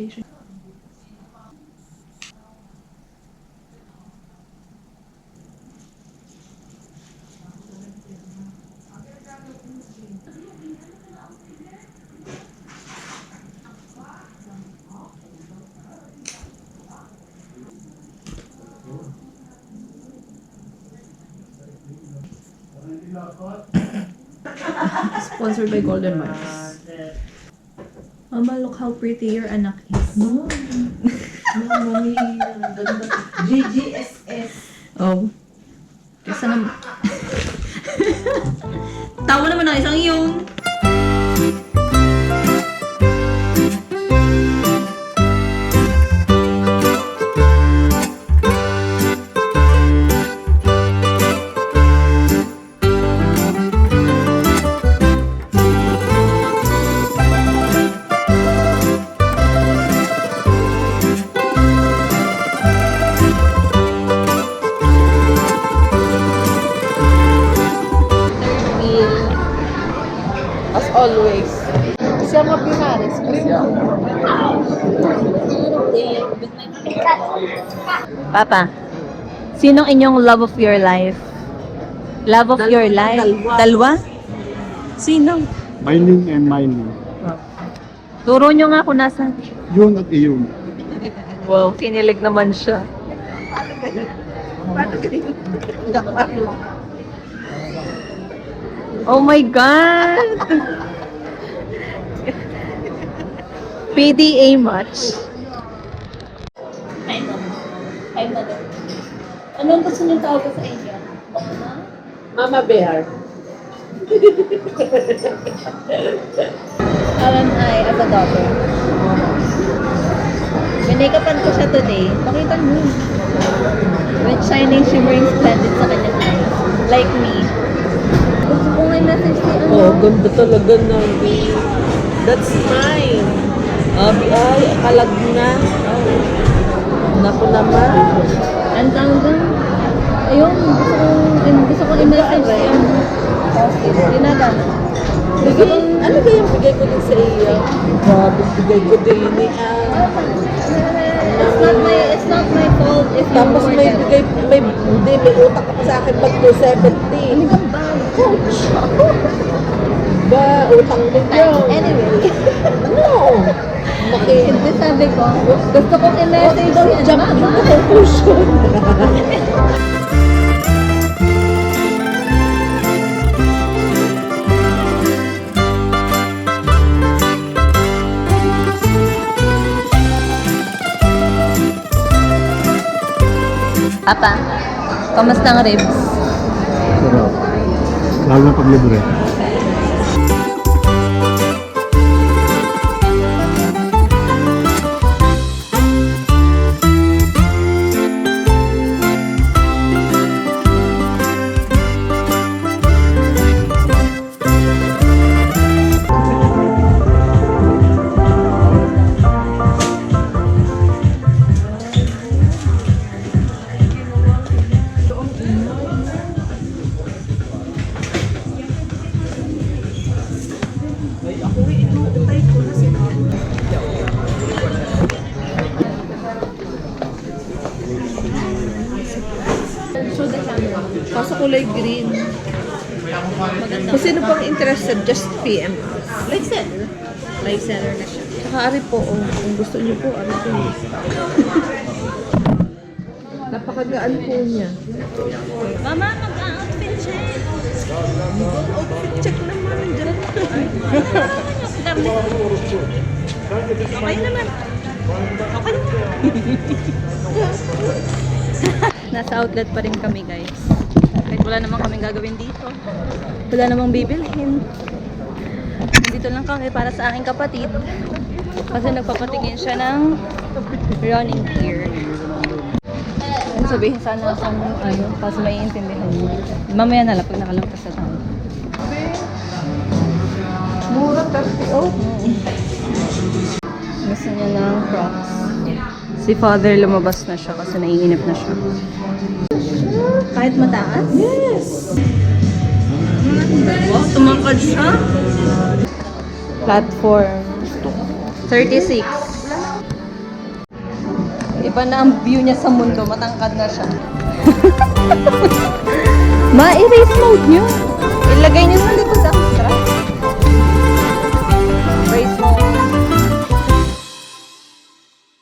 foundation. Sponsored by Golden Mars. Mama, look how pretty your anak is. No. Mami, GGSS. Oh. Kesa naman. Tawa naman ng isang yung. As always. Siamo Pinares. Papa, sinong inyong love of your life? Love of your life? Dalawa? Sino? Mining and mining. Turo nyo nga kung nasa. Yun at iyon. Wow, kinilig naman siya. Oh my God! PDA match. Hi, Mom. Hi, Mother. Anong gusto niyong tawag sa inyo? Mama Bear. Alan I as a daughter. Minakapan ko siya today. Pakita mo. With shining, shimmering, splendid sa kanyang eyes. Like me. Gusto ko nga message si ano. Oh, ganda talaga ng That's mine. Ay, akalag na. Oh. Naku naman. Ang tawag doon. Ayun, gusto ko i-message si ano. Dinaga. Ano ba yung bigay ko din sa iyo? Grabe, bigay ko din ni It's not my fault if you Tapos may forget. bigay, may utak ka pa sa akin pag 270. Ano kang bag? Ba, utang din yun. Anyway. No! Hindi sabi ko, gusto kong i-message si ano. Jump to conclusion. Papa, kamusta ang ribs? Sarap. Lalo na pag libre. Kaso kulay green. Kung sino pang interested, just PM. Like seller. Like seller na siya. Saka ari po, kung gusto niyo po, ari po. Napakagaan po niya. Mama, mag-outfit check. Outfit check naman. Diyan. Okay naman. Okay naman. Nasa outlet pa rin kami, guys. Kahit wala namang kaming gagawin dito. Wala namang bibilhin. Nandito lang kami para sa aking kapatid. Kasi nagpapatingin siya ng running gear. Sabihin sana kung ano, kasi maiintindihan niyo. Mamaya na lang pag nakalampas sa tayo. Mura, 30. Gusto niya ng Crocs. Si father lumabas na siya kasi naiinip na siya. Kahit mataas? Yes! Wow, tumangkad siya. Platform 36. Iba na ang view niya sa mundo. Matangkad na siya. Ma-erase mode niyo.